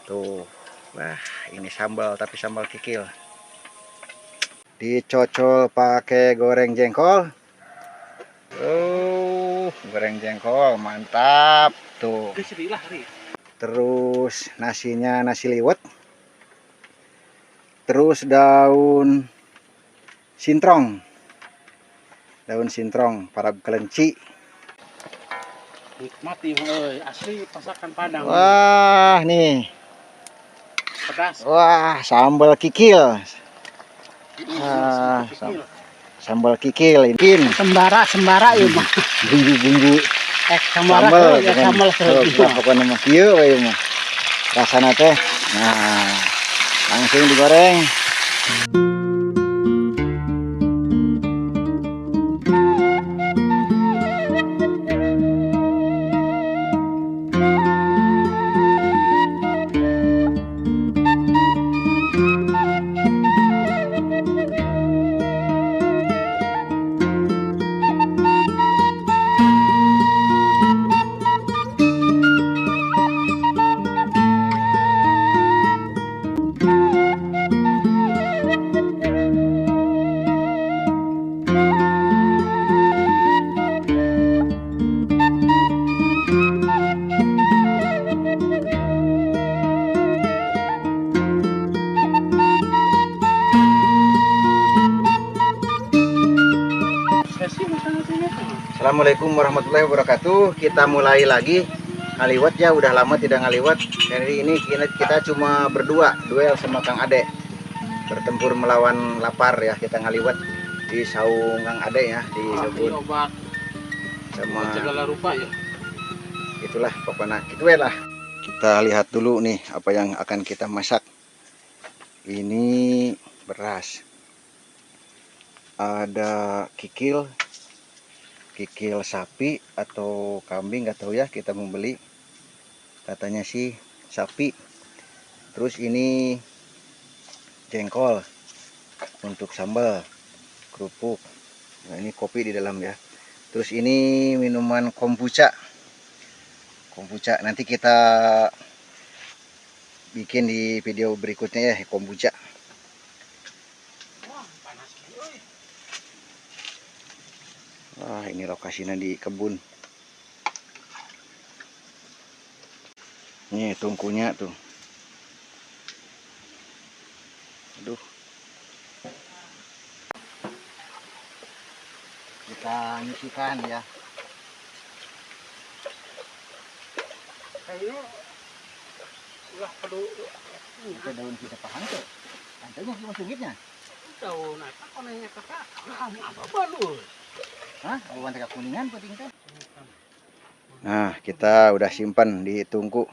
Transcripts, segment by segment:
Tuh. Wah, ini sambal tapi sambal kikil. Dicocol pakai goreng jengkol. Goreng jengkol mantap tuh. Terus nasinya nasi liwet. Terus daun sintrong. Daun sintrong, parab kelenci. Nikmati, asli masakan Padang. Wah, nih. Pedas. Wah, sambal kikil. Sambal kikil ini. Sembara ya, Bang. Bumbu-bumbu Sambal ya sambal pokoknya mah kieu we mah. Rasana teh. Nah, langsung digoreng. Assalamualaikum warahmatullahi wabarakatuh. Kita mulai lagi ngaliwat ya, udah lama tidak ngaliwat. Jadi ini kita cuma berdua, duel sama Kang Ade. Bertempur melawan lapar ya, kita ngaliwat di saung Kang Ade ya, di kebun. Sama segala rupa ya. Itulah pokoknya gitu lah. Kita lihat dulu nih apa yang akan kita masak. Ini beras. Ada kikil sapi atau kambing, nggak tahu ya, kita mau beli, katanya sih sapi. Terus ini jengkol untuk sambal, kerupuk. Nah, ini kopi di dalam ya. Terus ini minuman kombucha. Nanti kita bikin di video berikutnya ya, kombucha. Wah, ini lokasinya di kebun. Nih tungkunya tuh. Aduh. Kita nyisikan ya. Ayo. Ulah perlu Kita daun kita paham tuh. Tantenya cuma sedikitnya. daun apa konenya kakak? Apa lu? Hah? Bukan teka kuningan penting teh. Nah, kita udah simpan di tungku.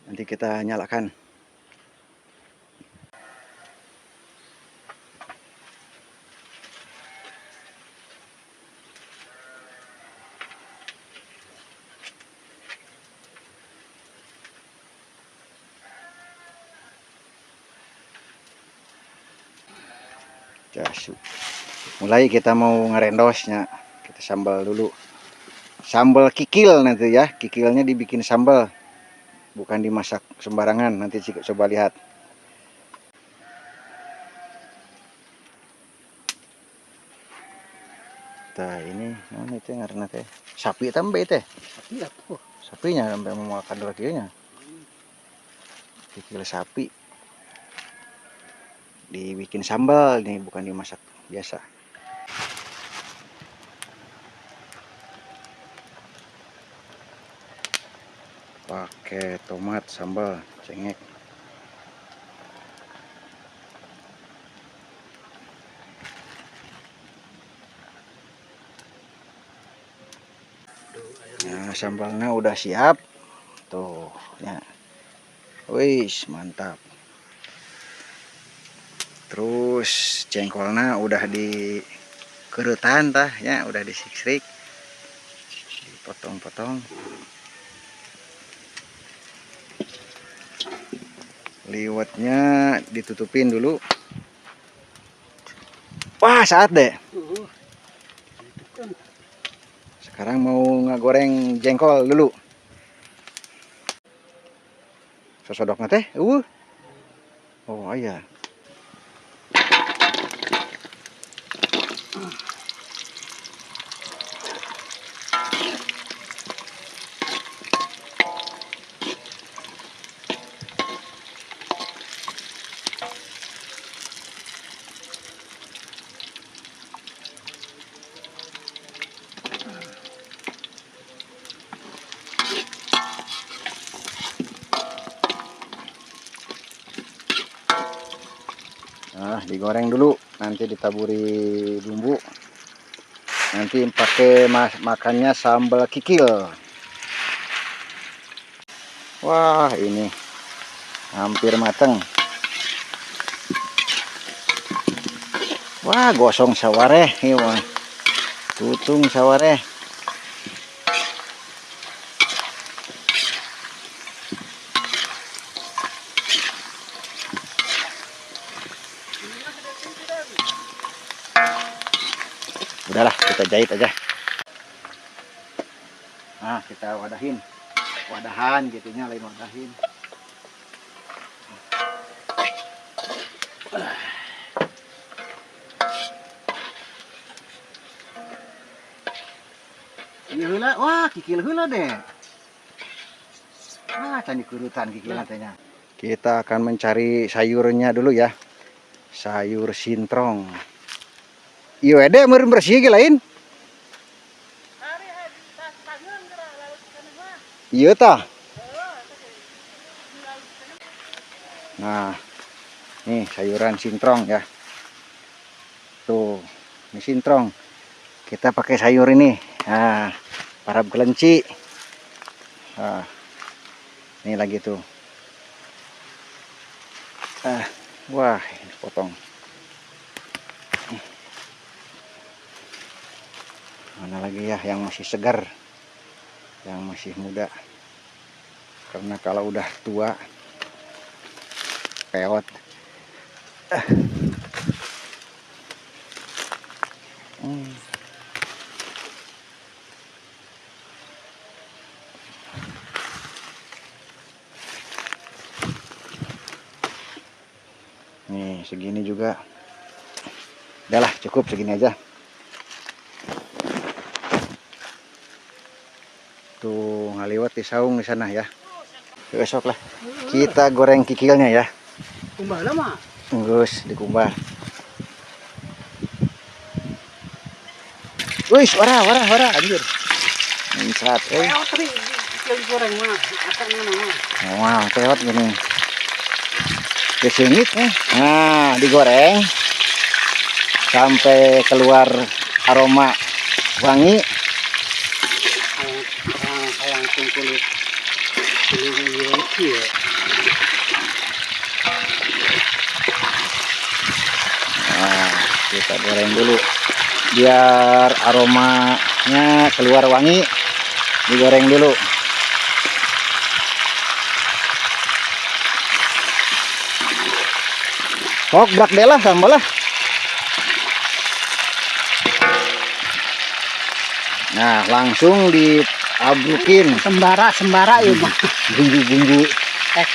Nanti kita nyalakan. Jasu. Mulai kita mau ngerendosnya. Kita sambal dulu. Sambal kikil nanti ya. Kikilnya dibikin sambal. Bukan dimasak sembarangan. Nanti coba lihat. Nah, ini mana itu karena teh sapi tambah teh. Sapi apa? Sapinya sampai mau makan dagingnya. Kikil sapi. Dibikin sambal nih, bukan dimasak biasa. Pakai tomat sambal cengek. Nah, sambalnya udah siap tuh ya. Wis mantap. Terus jengkolnya udah dikerutan tah ya, udah disiksik, dipotong-potong. Liwetnya ditutupin dulu. Wah, saat deh. Sekarang mau ngegoreng jengkol dulu. Sosodokna teh oh iya. Nah, digoreng dulu, nanti ditaburi bumbu. Nanti pakai makannya sambal kikil. Wah, ini hampir mateng. Wah, gosong sawareh, ini tutung sawareh. Udahlah, kita jahit aja. Nah, kita wadahan gitunya, lain wadahin. Ini heula, wah kikil heula deh. Wah, candi kurutan kikil katanya. Kita akan mencari sayurnya dulu ya. Sayur sintrong. Iya, ede meureun bersih ge lain. Iya tah. Nah, nih sayuran sintrong ya. Tuh, ini sintrong. Kita pakai sayur ini. Nah, parab kelenci. Nah, ini lagi tuh. Wah, ini potong. Mana lagi ya yang masih segar, yang masih muda. Karena kalau udah tua, peot. Nih segini juga. Udahlah, cukup segini aja. Tuh ngaliwat di saung di sana ya. Besok lah kita goreng kikilnya ya. Kumbah lama. Terus dikumbah. Wih, wara anjir. Mencrat, Tadi goreng mah, akan mana mah. Wah, peot gini. Kesingit nih. Nah, digoreng sampai keluar aroma wangi. Hayang kulit ya. Nah, kita goreng dulu biar aromanya keluar wangi. Digoreng dulu. Sok brak deh lah sambal lah. Nah, langsung diabrukin Sembara ya mah. bumbu-bumbu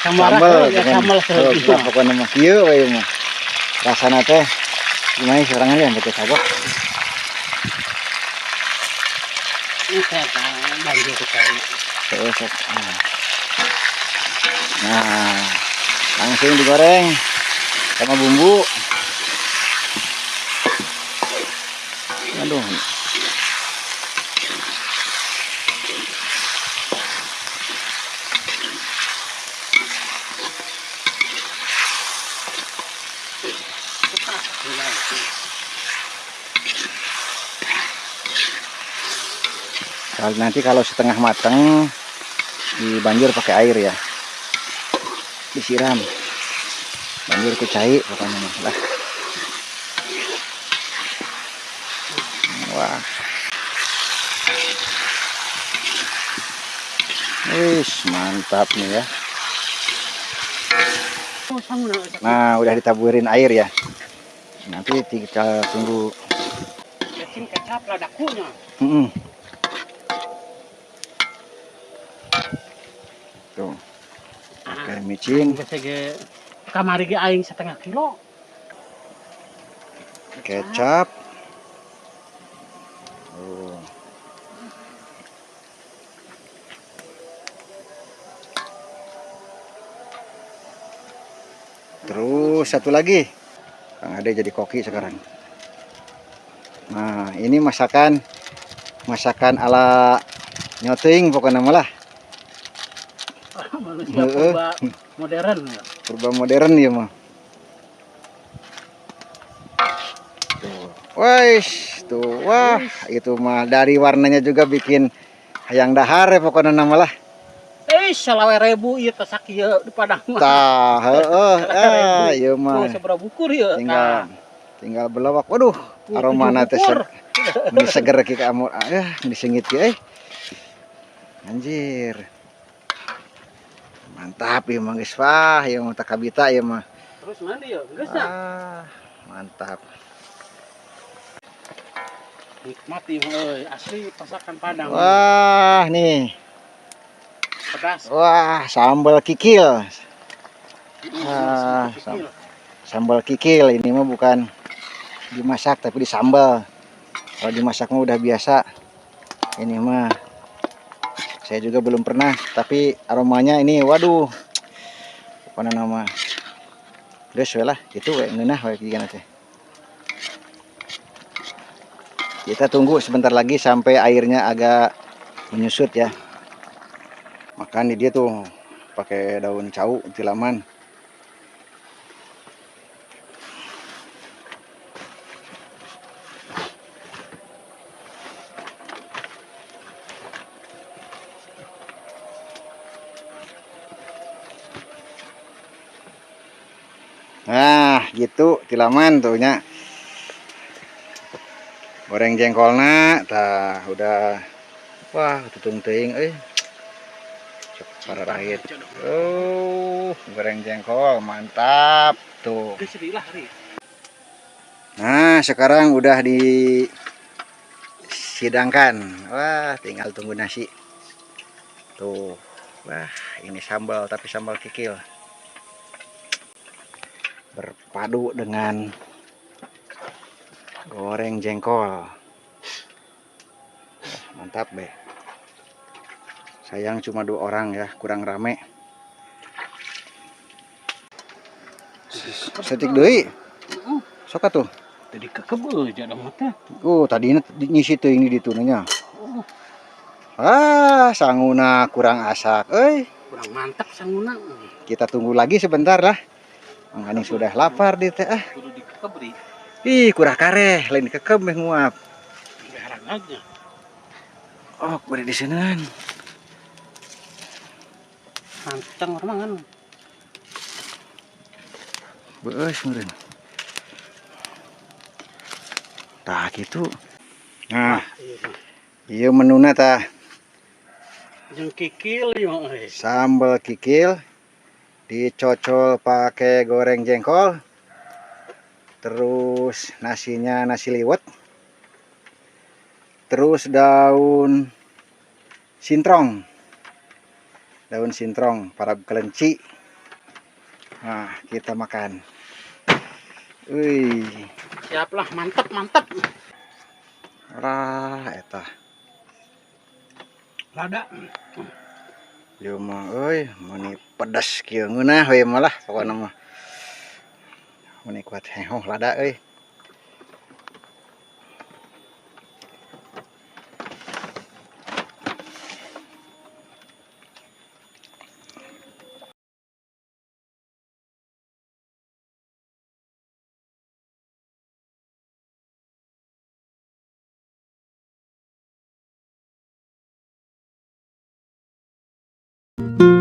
Sambal ya sambal selebihnya. Pokoknya mah kieu we mah. Rasana teh gimana seorang aja pakai sabak. Ini saya banjir sekali. Nah, langsung digoreng sama bumbu. Aduh. Nanti kalau setengah matang dibanjur pakai air ya, disiram banjur kucai pokoknya lah. Wah, mantap nih ya. Nah, udah ditaburin air ya, nanti kita tunggu. Cacing kecap ladakunya. Tuh, oke. Goreng micin, Geus ge kamari ge aing 1/2 kilo. kecap. Oh. Terus satu lagi. Kang Ade jadi koki sekarang. Nah, ini masakan ala nyoting pokoknya malah. Manusia purba modern ya. Purba modern ya mah. Tuh, wah, itu mah dari warnanya juga bikin hayang dahar ya pokoknya nama lah. Salawe ribu ieu teh sakieu di Padang mah. Tah, heeh, ieu Mau mah. sabaraha bukur ieu? Tinggal belawak. Waduh, aromana teh mun seger ki kamu. Disengit ki Anjir. Mantap ieu mah geus wah, ieu mah takabita ieu mah. Terus mandi ya? Geus ya? Mantap. Nikmati euy, asli masakan Padang. Wah, nih. Pedas. Wah, sambal kikil. Sambal kikil ini mah bukan dimasak tapi disambal. Kalau dimasak mah udah biasa. Ini mah saya juga belum pernah, tapi aromanya ini waduh. Apa nama? Geus we lah, itu we ngeunah we gigana teh. Kita tunggu sebentar lagi sampai airnya agak menyusut ya. Makan di dia tuh pakai daun cau tilaman. Nah, gitu tilaman tuh nya. Goreng jengkolna tah udah wah tutung teuing pararahit. Goreng jengkol mantap tuh. Nah, sekarang udah disidangkan. Wah, tinggal tunggu nasi. Tuh. Wah, ini sambal tapi sambal kikil. Berpadu dengan goreng jengkol. Mantap be. Sayang cuma 2 orang ya, kurang rame. Setik deui. Sok atuh. Tadi kekeb euy jada mah teh. Tadina nyisi teuing di ditu nya. Sanguna kurang asak euy. Kurang mantap sanguna. Kita tunggu lagi sebentar lah. Mangani sudah lapar di teh Kudu dikekeb deui. Ih, kurang kareh, lain kekeb meh nguap. Garang aja. Beri di seuneun. Manteng urang kan. Beus meureun. Tah gitu. Nah, ieu menuna tah. Jeung kikil ieu euy. Sambal kikil dicocol pakai goreng jengkol. Terus nasinya nasi liwet. Terus daun sintrong. Daun sintrong parab kelenci. Nah, kita makan. Wih. Siap lah, mantap, mantap. Eta. Lada. Ieu mah meni pedas kieu ngeunah we malah pokona mah. Meni kuat hehoh lada euy. Thank you.